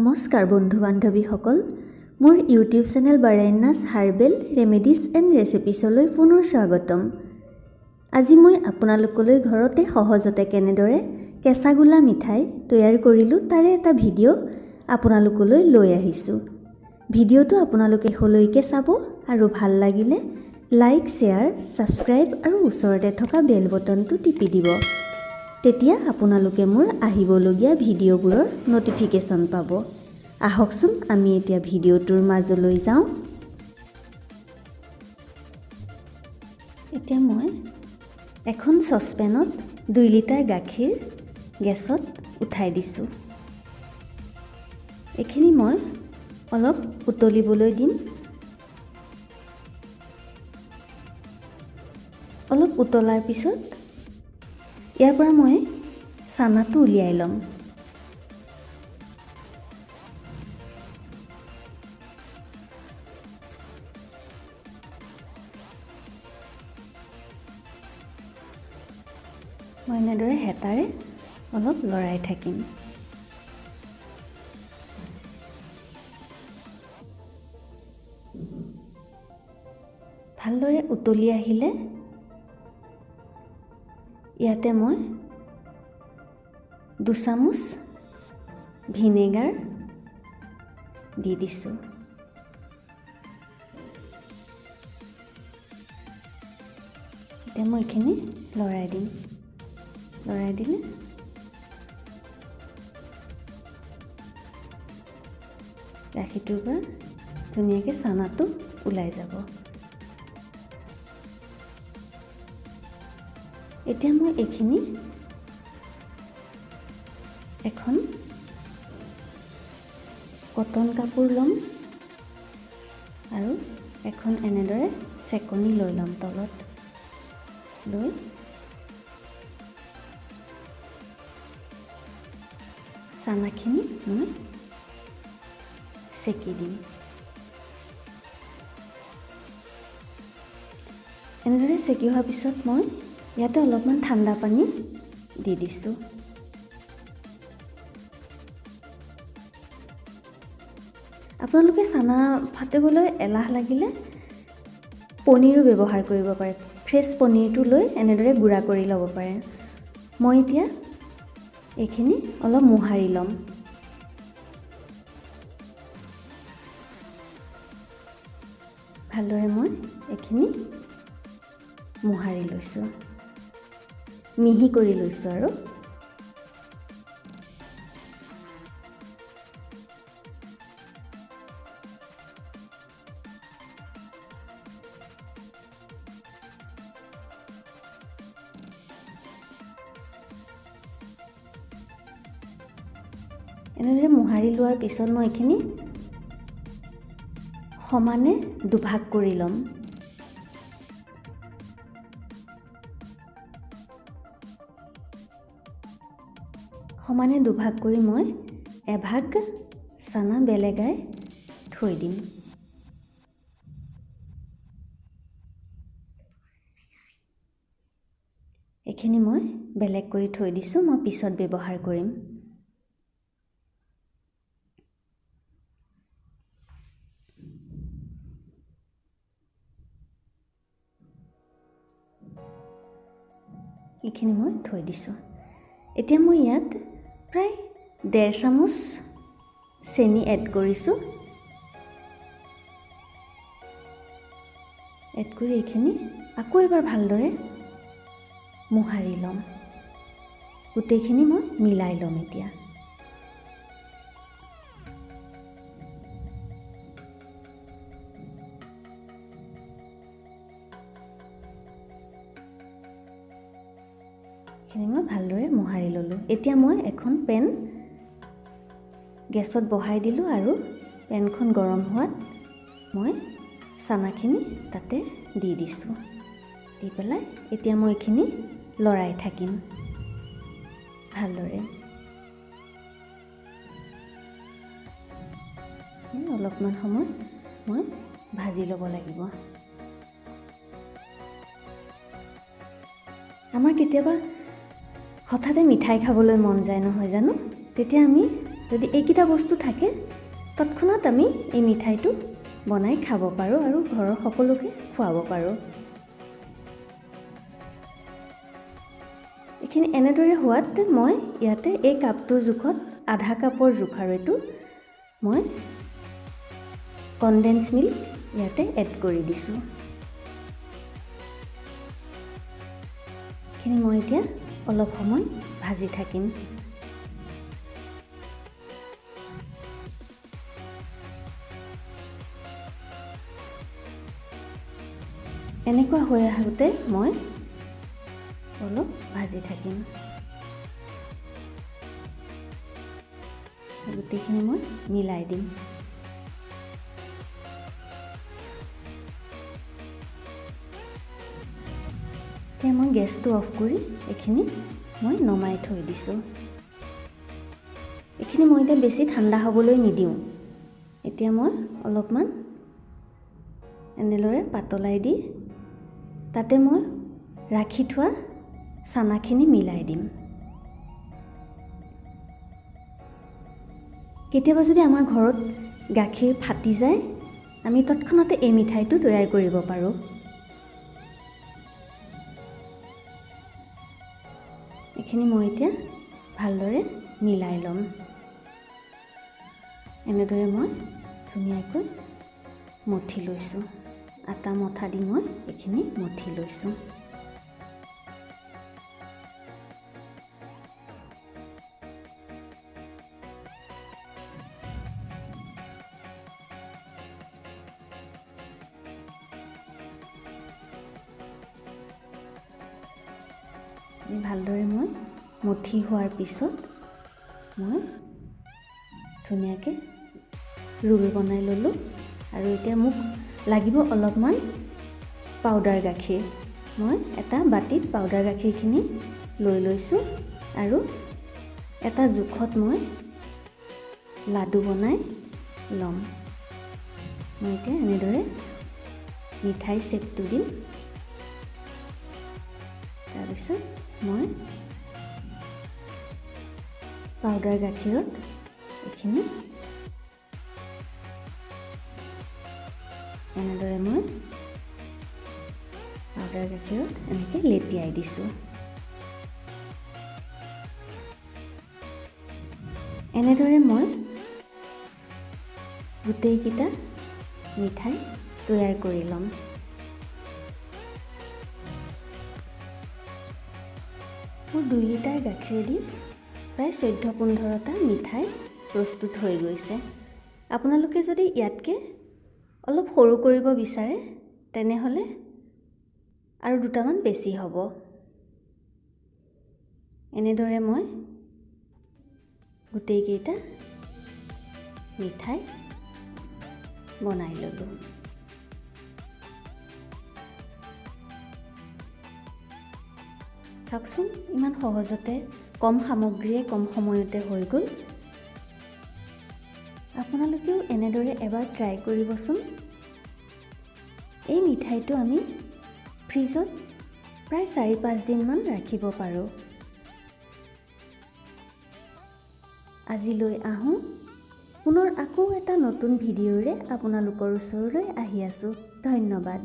নমস্কাৰ বন্ধু বান্ধৱীসকল, মোৰ ইউটিউব চেনেল বাৰান্যাছ হাৰ্বেল ৰেমেডিজ এণ্ড ৰেচিপিছলৈ পুনৰ স্বাগতম। আজি মই আপোনালোকলৈ ঘৰতে সহজতে কেনেদৰে কেঁচা গোলা মিঠাই তৈয়াৰ কৰিলোঁ তাৰে এটা ভিডিঅ' আপোনালোকলৈ লৈ আহিছোঁ। ভিডিঅ'টো আপোনালোকে শেষলৈকে চাব আৰু ভাল লাগিলে লাইক, শ্বেয়াৰ, ছাবস্ক্ৰাইব আৰু ওচৰতে থকা বেল বটনটো টিপি দিব। তেতিয়া আপোনালোকে মোৰ আহিবলগীয়া ভিডিঅ'বোৰৰ নটিফিকেশ্যন পাব। আহকচোন আমি এতিয়া ভিডিঅ'টোৰ মাজলৈ যাওঁ। এতিয়া মই এখন চচপেনত 2 লিটাৰ গাখীৰ গেছত উঠাই দিছোঁ। এইখিনি মই অলপ উতলিবলৈ দিম। অলপ উতলাৰ পিছত ইয়াৰ পৰা মই চানাটো উলিয়াই ল'ম। মই এনেদৰে হেতাৰে অলপ লৰাই থাকিম। ভালদৰে উতলি আহিলে ইয়াতে মই 2 চামুচ ভিনেগাৰ দি দিছোঁ। এতিয়া মই এইখিনি লৰাই দিম। লৰাই দিলে গাখীৰটোৰ পৰা ধুনীয়াকৈ চানাটো ওলাই যাব। এতিয়া মই এইখিনি এখন কটন কাপোৰ ল'ম আৰু এখন এনেদৰে চেকনি লৈ ল'ম। তলত লৈ চানাখিনি মই চেকি দিম। এনেদৰে চেকি হোৱাৰ পিছত মই ইয়াতে অলপমান ঠাণ্ডা পানী দি দিছোঁ। আপোনালোকে চানা ফাটিবলৈ এলাহ লাগিলে পনীৰো ব্যৱহাৰ কৰিব পাৰে। ফ্ৰেছ পনীৰটো লৈ এনেদৰে গুড়া কৰি ল'ব পাৰে। মই এতিয়া এইখিনি অলপ মোহাৰি ল'ম। ভালদৰে মই এইখিনি মোহাৰি লৈছোঁ, মিহি কৰি লৈছোঁ আৰু এনেদৰে মোহাৰি লোৱাৰ পিছত মই এইখিনি সমানে দুভাগ কৰি ল'ম। সমানে দুভাগ কৰি মই এভাগ চানা বেলেগাই থৈ দিম। এইখিনি মই বেলেগ কৰি থৈ দিছোঁ, মই পিছত ব্যৱহাৰ কৰিম। এইখিনি মই থৈ দিছোঁ। এতিয়া মই ইয়াত প্ৰায় 1.5 চামুচ চেনি এড কৰিছোঁ। এড কৰি এইখিনি আকৌ এবাৰ ভালদৰে মোহাৰি ল'ম। গোটেইখিনি মই মিলাই ল'ম। এতিয়া এইখিনি মই ভালদৰে মোহাৰি ল'লোঁ। এতিয়া মই এখন পেন গেছত বহাই দিলোঁ আৰু পেনখন গৰম হোৱাত মই চানাখিনি তাতে দি দিছোঁ। দি পেলাই এতিয়া মই এইখিনি লৰাই থাকিম ভালদৰে। অলপমান সময় মই ভাজি ল'ব লাগিব। আমাৰ কেতিয়াবা হঠাতে মিঠাই খাবলৈ মন যায় নহয় জানো? তেতিয়া আমি যদি এইকেইটা বস্তু থাকে তৎক্ষণাত আমি এই মিঠাইটো বনাই খাব পাৰোঁ আৰু ঘৰৰ সকলোকে খুৱাব পাৰোঁ। এইখিনি এনেদৰে হোৱাত মই ইয়াতে এই কাপটোৰ জোখত আধা কাপৰ জোখ আৰু এইটো মই কনডেন্স মিল্ক ইয়াতে এড কৰি দিছোঁ। এইখিনি মই এতিয়া অলপ সময় ভাজি থাকিম। এনেকুৱা হৈ আহোঁতে মই অলপ ভাজি থাকিম। গোটেইখিনি মই মিলাই দিম। এতিয়া মই গেছটো অফ কৰি এইখিনি মই নমাই থৈ দিছোঁ। এইখিনি মই এতিয়া বেছি ঠাণ্ডা হ'বলৈ নিদিওঁ। এতিয়া মই অলপমান এনেদৰে পাতলাই দি তাতে মই ৰাখি থোৱা চানাখিনি মিলাই দিম। কেতিয়াবা যদি আমাৰ ঘৰত গাখীৰ ফাটি যায় আমি তৎক্ষণাতে এই মিঠাইটো তৈয়াৰ কৰিব পাৰোঁ। এইখিনি মই এতিয়া ভালদৰে মিলাই ল'ম। এনেদৰে মই ধুনীয়াকৈ মঠি লৈছোঁ। আটা মঠা দি মই এইখিনি মঠি লৈছোঁ। ভালদৰে মই মঠি হোৱাৰ পিছত মই ধুনীয়াকৈ ৰোল বনাই ল'লোঁ। আৰু এতিয়া মোক লাগিব অলপমান পাউডাৰ গাখীৰ। মই এটা বাতিত পাউডাৰ গাখীৰখিনি লৈ লৈছোঁ আৰু এটা জোখত মই লাডু বনাই ল'ম। মই এতিয়া এনেদৰে মিঠাই চেপটো দিম। তাৰপিছত মই পাউডাৰ গাখীৰত এইখিনি এনেদৰে মই পাউডাৰ গাখীৰত এনেকৈ লেটিয়াই দিছোঁ। এনেদৰে মই গোটেইকেইটা মিঠাই তৈয়াৰ কৰি ল'ম। মোৰ 2 লিটাৰ গাখীৰেদি প্ৰায় 14-15টা মিঠাই প্ৰস্তুত হৈ গৈছে। আপোনালোকে যদি ইয়াতকৈ অলপ সৰু কৰিব বিচাৰে তেনেহ'লে আৰু 2টামান বেছি হ'ব। এনেদৰে মই গোটেইকেইটা মিঠাই বনাই ল'লোঁ। চাওকচোন ইমান সহজতে কম সামগ্ৰীয়ে কম সময়তে হৈ গ'ল। আপোনালোকেও এনেদৰে এবাৰ ট্ৰাই কৰিবচোন। এই মিঠাইটো আমি ফ্ৰিজত প্ৰায় 4-5 দিনমান ৰাখিব পাৰোঁ। আজিলৈ আহোঁ, পুনৰ আকৌ এটা নতুন ভিডিঅ'ৰে আপোনালোকৰ ওচৰলৈ আহি আছোঁ। ধন্যবাদ।